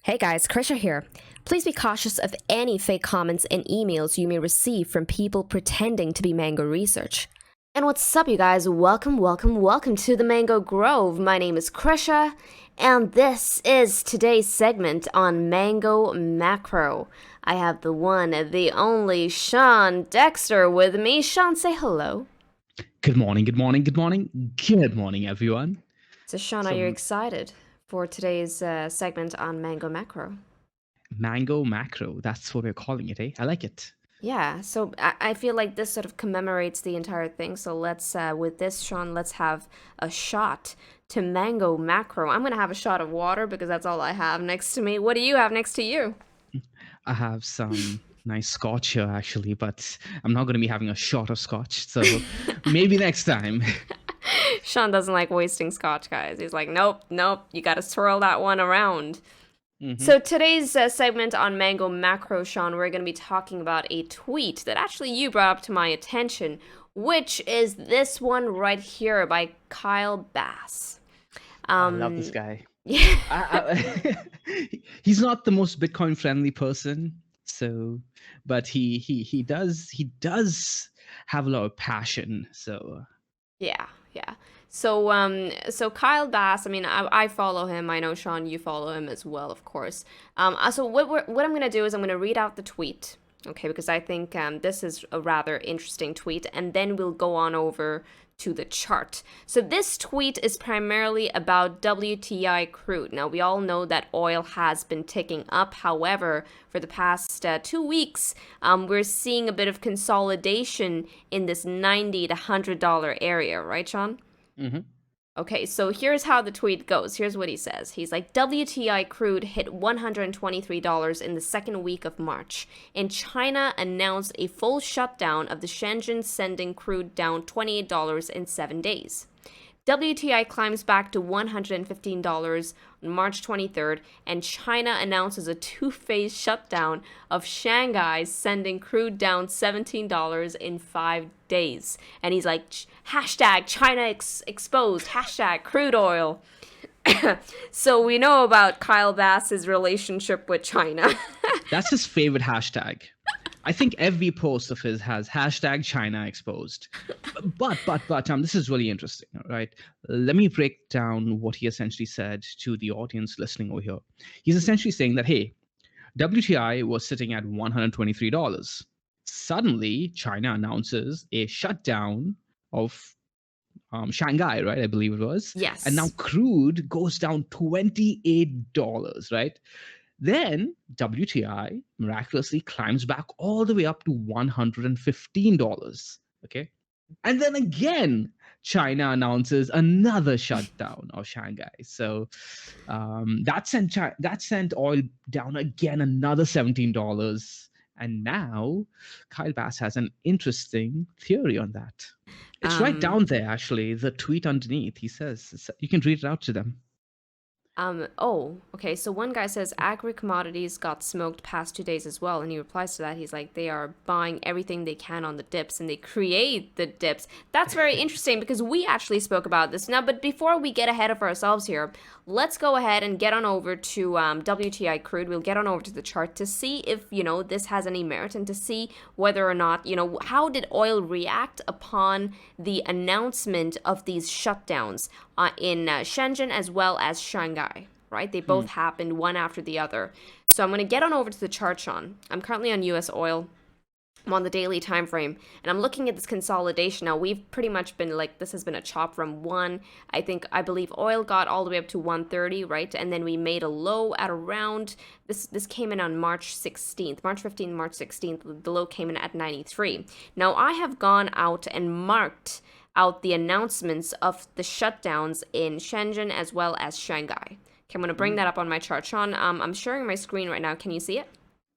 Hey guys, Krisha here. Please be cautious of any fake comments and emails you may receive from people pretending to be Mango Research. And what's up, you guys? Welcome to the Mango Grove. My name is Krisha, and this is today's segment on Mango Macro. I have the one, the only Sean Dexter with me. Sean, say hello. Good morning, everyone. So, Sean, are you excited for today's segment on Mango Macro? Mango Macro, that's what we're calling it, eh? I like it. Yeah, so I feel like this sort of commemorates the entire thing. So let's, with this, Sean, let's have a shot to Mango Macro. I'm going to have a shot of water because that's all I have next to me. What do you have next to you? I have some nice scotch here, actually, but I'm not going to be having a shot of scotch, so maybe next time. Sean doesn't like wasting scotch, guys. He's like, nope, you got to swirl that one around. So today's segment on Mango Macro, Sean, we're going to be talking about a tweet that actually you brought up to my attention, which is this one right here by Kyle Bass. I love this guy. Yeah. He's not the most Bitcoin friendly person, but he does have a lot of passion. So Yeah. So Kyle Bass, I mean, I follow him. I know, Sean, you follow him as well, of course. So what I'm going to do is I'm going to read out the tweet, okay, because I think this is a rather interesting tweet, and then we'll go on over to the chart. So this tweet is primarily about WTI crude. Now, we all know that oil has been ticking up. However, for the past 2 weeks, we're seeing a bit of consolidation in this $90 to $100 area, right, Sean? Mm-hmm. Okay, so here's how the tweet goes. Here's what he says. He's like, WTI crude hit $123 in the second week of March, and China announced a full shutdown of the Shenzhen, sending crude down $28 in 7 days. WTI climbs back to $115 on March 23rd, and China announces a two-phase shutdown of Shanghai, sending crude down $17 in 5 days. And he's like, hashtag China exposed, hashtag crude oil. So we know about Kyle Bass's relationship with China. That's his favorite hashtag. I think every post of his has hashtag China exposed. But this is really interesting, right? Let me break down what he essentially said to the audience listening over here. He's essentially saying that, hey, WTI was sitting at $123. Suddenly, China announces a shutdown of Shanghai, right? I believe it was. Yes. And now crude goes down $28, right? Then WTI miraculously climbs back all the way up to $115. Okay. And then again, China announces another shutdown of Shanghai. So that sent oil down again another $17. And now Kyle Bass has an interesting theory on that. It's right down there, actually, the tweet underneath. He says, you can read it out to them. Okay, so one guy says agri-commodities got smoked past 2 days as well, and he replies to that. He's like, they are buying everything they can on the dips, and they create the dips. That's very interesting because we actually spoke about this. Now, but before we get ahead of ourselves here, let's go ahead and get on over to WTI crude. We'll get on over to the chart to see if, this has any merit, and to see whether or not, how did oil react upon the announcement of these shutdowns in Shenzhen as well as Shanghai, right? They both happened one after the other. So I'm going to get on over to the chart, Sean. I'm currently on USOIL. I'm on the daily time frame, and I'm looking at this consolidation. Now, we've pretty much been like, this has been a chop from I believe oil got all the way up to 130, right? And then we made a low at around, this came in on March 16th, March 15th, March 16th, the low came in at 93. Now, I have gone out and marked out the announcements of the shutdowns in Shenzhen as well as Shanghai. Okay, I'm going to bring that up on my chart. Sean, I'm sharing my screen right now. Can you see it?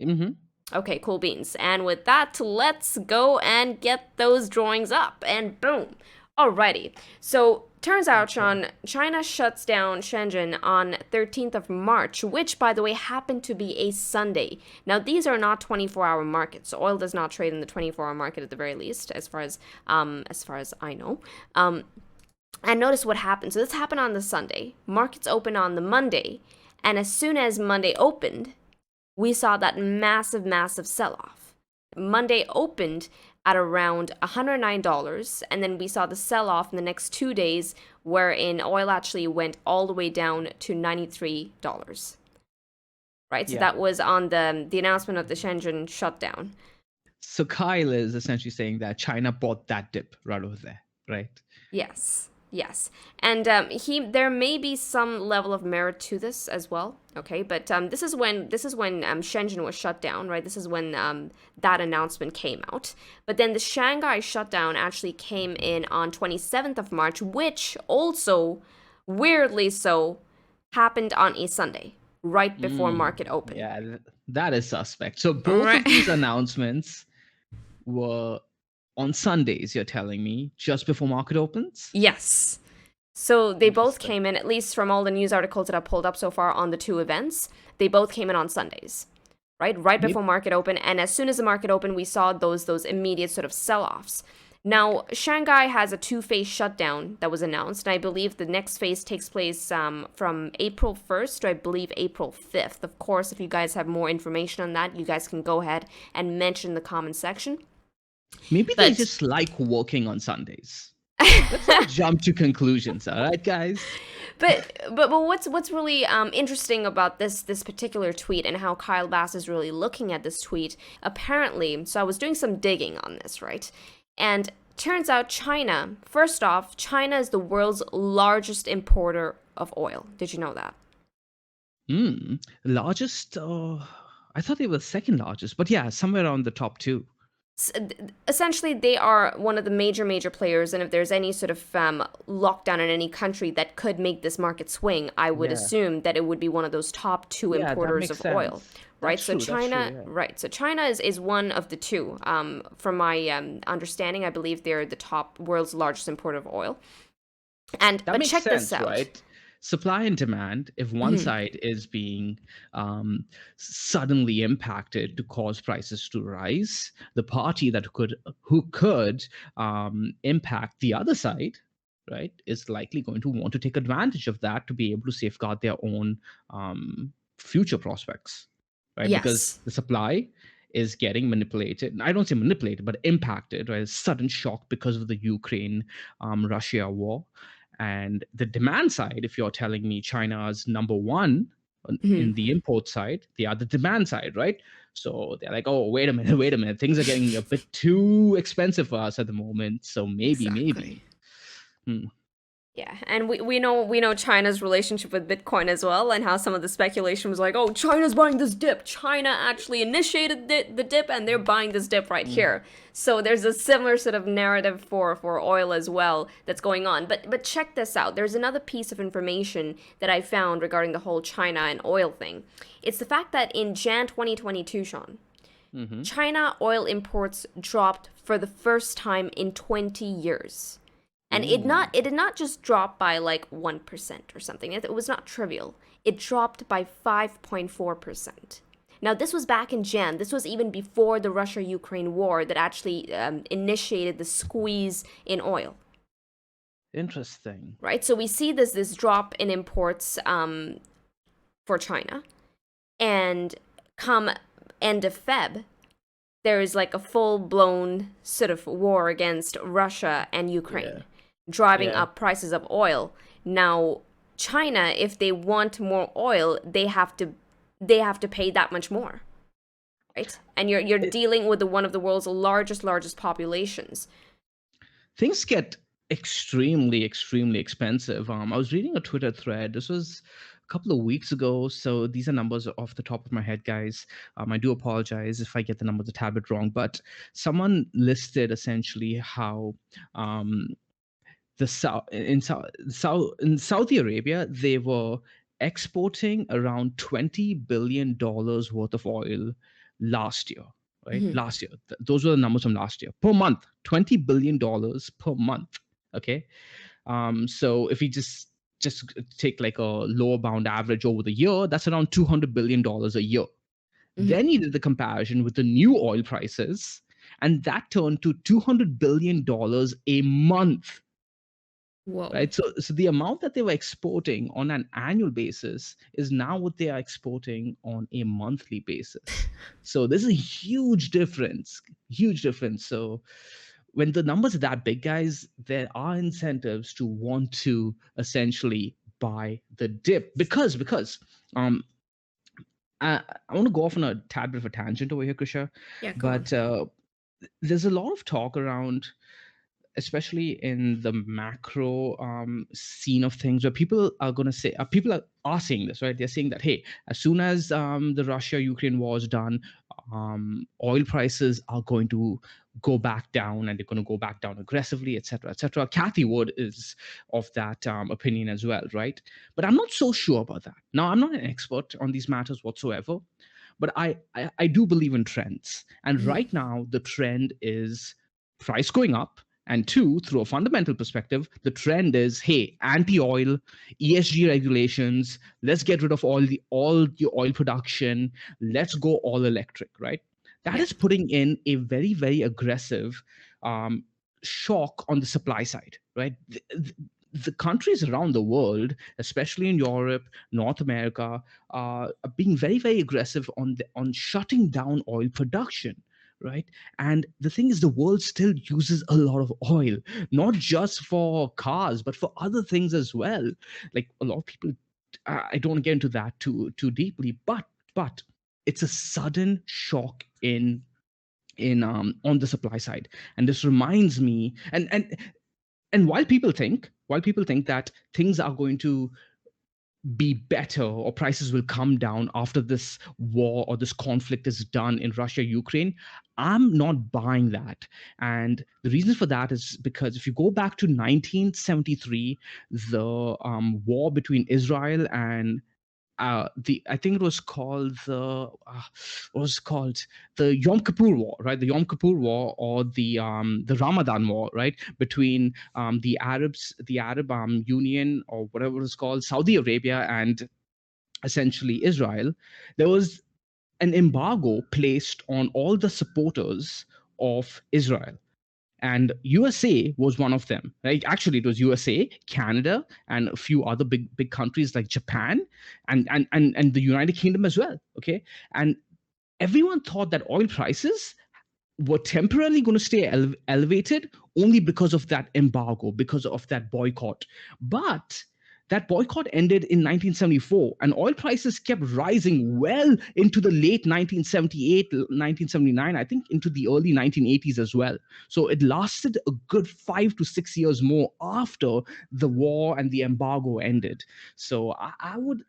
Mm-hmm. Okay, cool beans. And with that, let's go and get those drawings up. And boom. Alrighty. So, turns out, Sean, China shuts down Shenzhen on 13th of March, which, by the way, happened to be a Sunday. Now, these are not 24-hour markets. So oil does not trade in the 24-hour market at the very least, as far as I know. And notice what happened. So this happened on the Sunday. Markets open on the Monday. And as soon as Monday opened, we saw that massive, massive sell off. Monday opened at around $109, and then we saw the sell off in the next 2 days, wherein oil actually went all the way down to $93. Right? So Yeah. that was on the announcement of the Shenzhen shutdown. So Kyle is essentially saying that China bought that dip right over there, right? Yes, yes, and there may be some level of merit to this as well. Okay, but this is when Shenzhen was shut down, right? This is when that announcement came out. But then the Shanghai shutdown actually came in on 27th of March, which also, weirdly so, happened on a Sunday, right before market open. Yeah, that is suspect. So both Right. of these announcements were on Sundays, you're telling me, just before market opens? Yes. So they both Interesting. came in, at least from all the news articles that I've pulled up so far on the two events, they both came in on Sundays, right? Right Maybe. before market open. And as soon as the market opened, we saw those immediate sort of sell-offs. Now, Shanghai has a two-phase shutdown that was announced, and I believe the next phase takes place from April 1st to I believe April 5th. Of course, if you guys have more information on that, you guys can go ahead and mention in the comment section. Maybe they But just like working on Sundays. Let's not jump to conclusions, all right, guys? but what's really interesting about this particular tweet and how Kyle Bass is really looking at this tweet, apparently, so I was doing some digging on this, right? And turns out China, first off, China is the world's largest importer of oil. Did you know that? Largest? I thought they were second largest, but yeah, somewhere around the top two. Essentially, they are one of the major players, and if there's any sort of lockdown in any country that could make this market swing, I would Yeah. assume that it would be one of those top two Yeah, that importers makes of oil, sense. right? That's So true. That's true. China, Yeah. right? So China is one of the two. From my understanding, I believe they're the top world's largest importer of oil. And That but makes check this sense, out. right? Supply and demand, if one side is being suddenly impacted to cause prices to rise, the party that who could impact the other side, right, is likely going to want to take advantage of that to be able to safeguard their own future prospects, right? Because Yes. the supply is getting manipulated. I don't say manipulated, but impacted, right? A sudden shock because of the Ukraine Russia war. And the demand side, if you're telling me China's number one in the import side, they are the demand side, right? So they're like, oh, wait a minute. Things are getting a bit too expensive for us at the moment. So maybe. Exactly. Hmm. Yeah, and we know China's relationship with Bitcoin as well, and how some of the speculation was like, oh, China's buying this dip. China actually initiated the dip, and they're buying this dip right here. So there's a similar sort of narrative for oil as well that's going on. But check this out. There's another piece of information that I found regarding the whole China and oil thing. It's the fact that in Jan 2022, Sean, China oil imports dropped for the first time in 20 years. And it did not just drop by like 1% or something. It was not trivial. It dropped by 5.4%. Now, this was back in Jan. This was even before the Russia-Ukraine war that actually initiated the squeeze in oil, Interesting. right? So we see this drop in imports for China, and come end of Feb, there is like a full-blown sort of war against Russia and Ukraine, driving Yeah. up prices of oil. Now, China, if they want more oil, they have to pay that much more, right? And you're dealing with one of the world's largest populations. Things get extremely expensive. I was reading a Twitter thread. This was a couple of weeks ago, so these are numbers off the top of my head, guys. I do apologize if I get the numbers a tad bit wrong, but someone listed essentially how the in Saudi Arabia they were exporting around $20 billion worth of oil last year, right? Mhm. Last year, those were the numbers from last year per month, $20 billion per month. Okay, so if we just take like a lower bound average over the year, that's around $200 billion a year. Mhm. Then you did the comparison with the new oil prices, and that turned to $200 billion a month. Whoa. right? So the amount that they were exporting on an annual basis is now what they are exporting on a monthly basis. So there's a huge difference. So when the numbers are that big, guys, there are incentives to want to essentially buy the dip because um I want to go off on a tad bit of a tangent over here, Krisha, Yeah, go on. but there's a lot of talk around, especially in the macro scene of things, where people are going to say, are saying this, right? They're saying that, hey, as soon as the Russia Ukraine war is done, oil prices are going to go back down, and they're going to go back down aggressively, etc., etc. Kathy Wood is of that opinion as well, right? But I'm not so sure about that. Now, I'm not an expert on these matters whatsoever, but I do believe in trends. And Mhm. right now, the trend is price going up. And two, through a fundamental perspective, the trend is, hey, anti-oil, ESG regulations. Let's get rid of all the oil production. Let's go all electric, right? That Yeah. is putting in a very, very aggressive um, shock on the supply side, right? The countries around the world, especially in Europe, North America, are being very, very aggressive on shutting down oil production, right? And the thing is, the world still uses a lot of oil, not just for cars, but for other things as well. Like a lot of people, I don't want to get into that too deeply, but it's a sudden shock in on the supply side. And this reminds me, and while people think that things are going to be better, or prices will come down after this war or this conflict is done in Russia Ukraine, I'm not buying that. And the reason for that is because if you go back to 1973, the war between Israel and the I think it was called what was it called, the Yom Kippur War, right? The Yom Kippur War, or the Ramadan War, right? Between the Arab Union, or whatever it's called, Saudi Arabia, and essentially Israel. There was an embargo placed on all the supporters of Israel, and USA was one of them. Right? Actually, it was USA, Canada, and a few other big countries like Japan, and the United Kingdom as well. Okay, and everyone thought that oil prices were temporarily going to stay elevated only because of that embargo, because of that boycott. But that boycott ended in 1974, and oil prices kept rising well into the late 1978, 1979, I think into the early 1980s as well. So it lasted a good 5 to 6 years more after the war and the embargo ended. So I would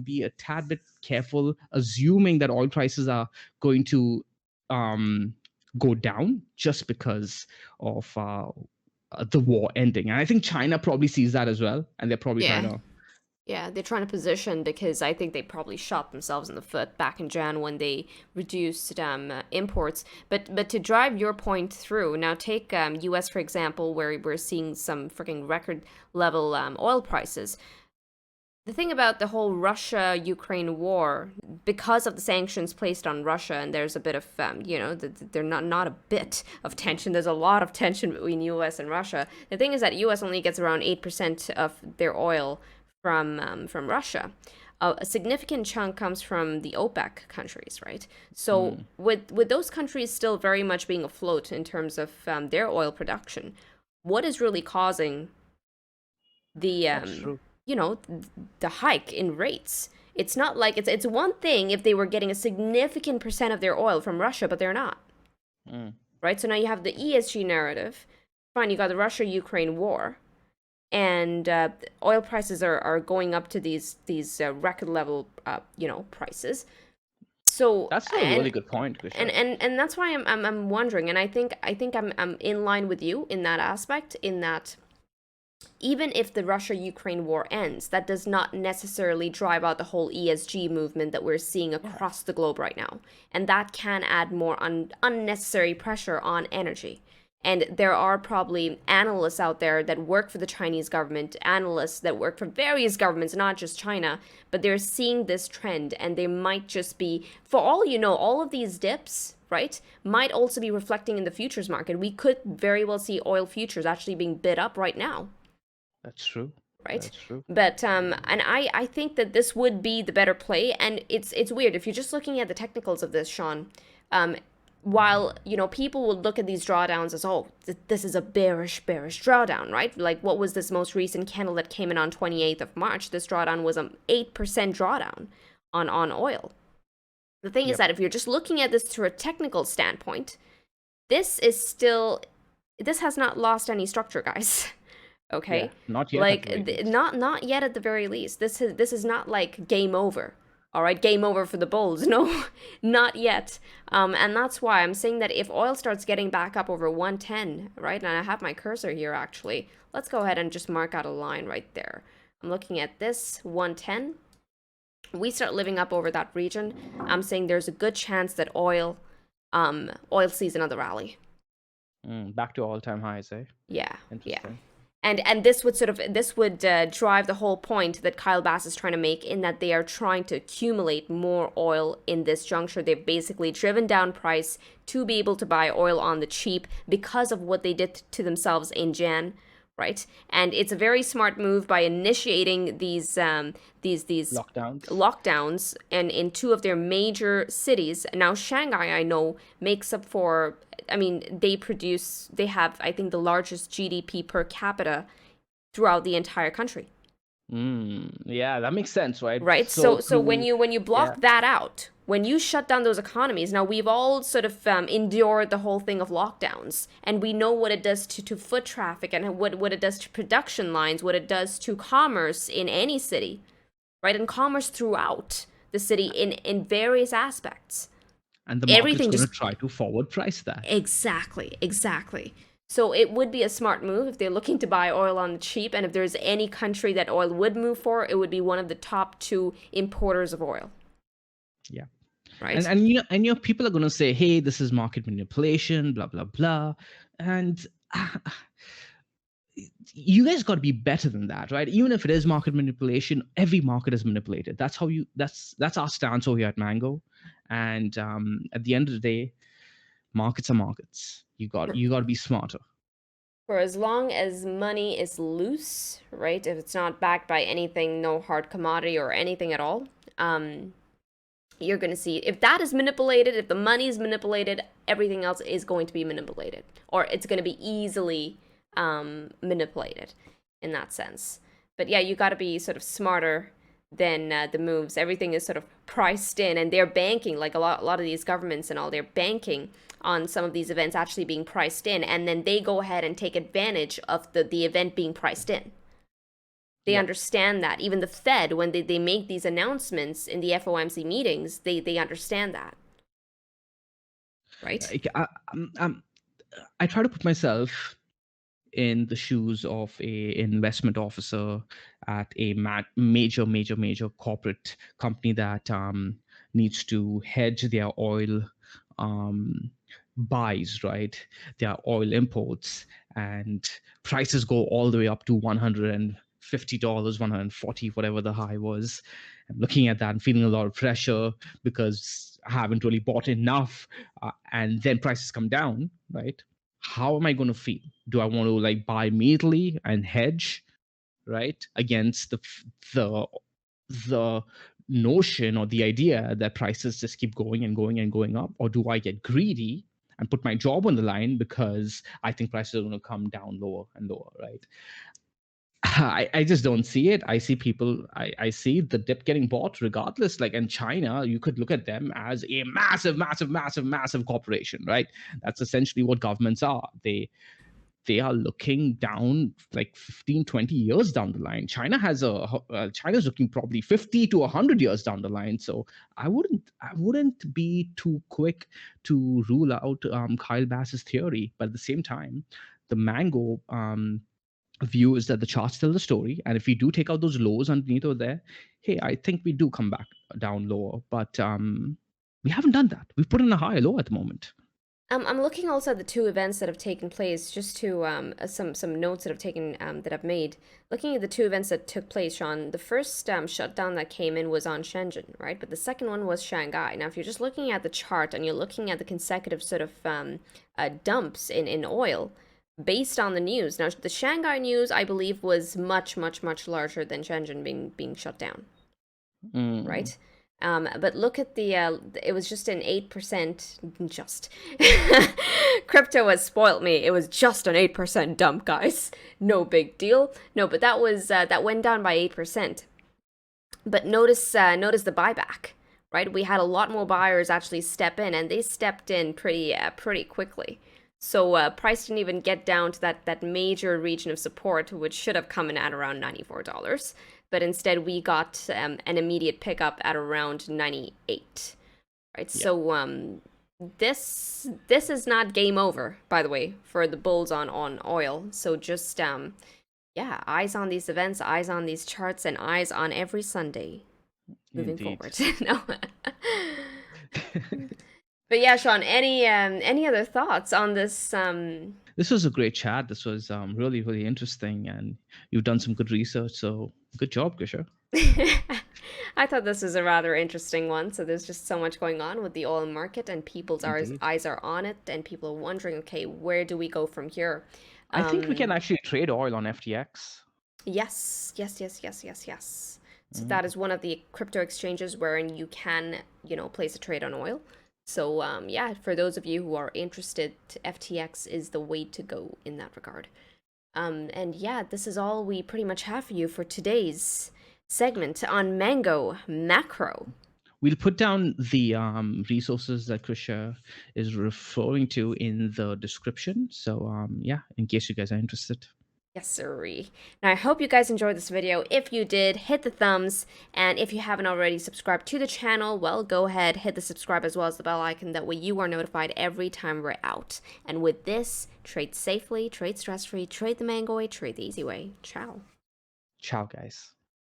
be a tad bit careful assuming that oil prices are going to um, go down just because of the war ending. And I think China probably sees that as well, and they're probably trying Yeah. to. Yeah, they're trying to position because I think they probably shot themselves in the foot back in Jan when they reduced imports. But to drive your point through, now take U.S. for example, where we're seeing some freaking record level oil prices. The thing about the whole Russia-Ukraine war, because of the sanctions placed on Russia, and there's a bit of, they're not a bit of tension. There's a lot of tension between U.S. and Russia. The thing is that U.S. only gets around 8% of their oil from Russia. A significant chunk comes from the OPEC countries, right? So Mm, with those countries still very much being afloat in terms of their oil production, what is really causing the that's true. you know the hike in rates? It's not like it's one thing if they were getting a significant percent of their oil from Russia, but they're not, Mm, right? So now you have the ESG narrative. Fine, you got the Russia-Ukraine war, and oil prices are going up to these record level prices. So that's a really good point, Krisha. and that's why I'm wondering, and I think I'm in line with you in that aspect, in that even if the Russia-Ukraine war ends, that does not necessarily drive out the whole ESG movement that we're seeing Yeah. across the globe right now. And that can add more unnecessary pressure on energy. And there are probably analysts out there that work for the Chinese government, analysts that work for various governments, not just China, but they're seeing this trend, and they might just be, for all you know, all of these dips, right, might also be reflecting in the futures market. We could very well see oil futures actually being bid up right now. That's true. right? That's true. But and I think that this would be the better play, and it's weird if you're just looking at the technicals of this, Sean. Um, while people would look at these drawdowns as, oh, this is a bearish drawdown, right? Like, what was this most recent candle that came in on 28th of March? This drawdown was an 8% drawdown on oil. The thing is Yep. that if you're just looking at this through a technical standpoint, this has not lost any structure, guys. Yeah. Okay, Not yet, at like the very least. not yet at the very least. This is not like game over. All right, game over for the bulls. No, not yet. And that's why I'm saying that if oil starts getting back up over 110, right, and I have my cursor here actually, let's go ahead and just mark out a line right there. I'm looking at this 110. We start living up over that region. I'm saying there's a good chance that oil sees another rally. Back to all-time highs, eh? Yeah, yeah. Interesting. And this would drive the whole point that Kyle Bass is trying to make, in that they are trying to accumulate more oil in this juncture. They've basically driven down price to be able to buy oil on the cheap because of what they did to themselves in Jan, right? And it's a very smart move by initiating these Lockdowns. lockdowns and in two of their major cities. Now Shanghai, I know, makes up for, I mean, they have, I think, the largest GDP per capita throughout the entire country. Yeah, that makes sense, right? Right? So So when through, you yeah, block that out, when you shut down those economies, now we've all sort of endured the whole thing of lockdowns, and we know what it does to foot traffic, and what it does to production lines, what it does to commerce in any city, right? And commerce throughout the city in various aspects. and the market's Everything going to just try to forward price that. exactly. So it would be a smart move if they're looking to buy oil on the cheap, and if there's any country that oil would move for, it would be one of the top two importers of oil, Yeah. And right? people are going to say, hey, this is market manipulation, blah blah blah, and you guys got to be better than that, right? Even if it is market manipulation, every market is manipulated. That's how you. That's our stance over here at Mango. And at the end of the day, markets are markets. You got to be smarter. For as long as money is loose, right? If it's not backed by anything, no hard commodity or anything at all, you're going to see if that is manipulated, if the money is manipulated, everything else is going to be manipulated, or it's going to be easily manipulated in that sense. But yeah, you got to be sort of smarter than the moves. Everything is sort of priced in, and they're banking, like a lot of these governments and all, they're banking on some of these events actually being priced in, and then they go ahead and take advantage of the event being priced in. They Yep. understand that. Even the Fed, when they make these announcements in the FOMC meetings, they understand that, right? I try to put myself in the shoes of a investment officer at a major corporate company that needs to hedge their oil um, buys, right? Their oil imports, and prices go all the way up to $150, 140, whatever the high was. I'm looking at that and feeling a lot of pressure because I haven't really bought enough, and then prices come down, right? How am I going to feel? Do I want to like buy immediately and hedge, right, against the the notion or the idea that prices just keep going and going and going up, or do I get greedy and put my job on the line because I think prices are going to come down lower and lower, right? I just don't see it. I see people, I see the dip getting bought regardless. Like in China, you could look at them as a massive corporation, right? That's essentially what governments are. They are looking down like 15, 20 years down the line. China's looking probably 50 to 100 years down the line. So I wouldn't be too quick to rule out Kyle Bass's theory. But at the same time, the Mango view is that the charts tell the story, and if we do take out those lows underneath over there, hey, I think we do come back down lower. But we haven't done that. We've put in a higher low at the moment. I'm looking also at the two events that have taken place, just to some notes that have taken that I've made. Looking at the two events that took place, Sean, the first shutdown that came in was on Shenzhen, right? But the second one was Shanghai. Now, if you're just looking at the chart and you're looking at the consecutive sort of dumps in oil, based on the news. Now, the Shanghai news, I believe, was much, much, much larger than Shenzhen being shut down, Mm, right? But look at it was just an 8%, just. Crypto has spoilt me. It was just an 8% dump, guys. No big deal. No, but that went down by 8%. But notice the buyback, right? We had a lot more buyers actually step in, and they stepped in pretty quickly. So price didn't even get down to that major region of support, which should have come in at around $94. But instead, we got an immediate pickup at around 98. Right. yeah, So this is not game over, by the way, for the bulls on oil. So just yeah, eyes on these events, eyes on these charts, and eyes on every Sunday moving indeed. forward. No. But yeah, Sean, any other thoughts on this This was a great chat. This was really, really interesting, and you've done some good research. So good job, Krisha. I thought this was a rather interesting one. So there's just so much going on with the oil market, and people's Indeed. eyes are on it, and people are wondering, okay, where do we go from here? I think we can Um, actually trade oil on FTX. yes, yes, yes, yes, yes, yes. So Mm, that is one of the crypto exchanges wherein you can, place a trade on oil. So yeah, for those of you who are interested, FTX is the way to go in that regard. And yeah, this is all we pretty much have for you for today's segment on Mango Macro. We'll put down the resources that Krisha is referring to in the description. So yeah, in case you guys are interested. Yes, sirree. Now, I hope you guys enjoyed this video. If you did, hit the thumbs. And if you haven't already subscribed to the channel, well, go ahead, hit the subscribe as well as the bell icon. That way you are notified every time we're out. And with this, trade safely, trade stress-free, trade the mango way, trade the easy way. Ciao. Ciao, guys.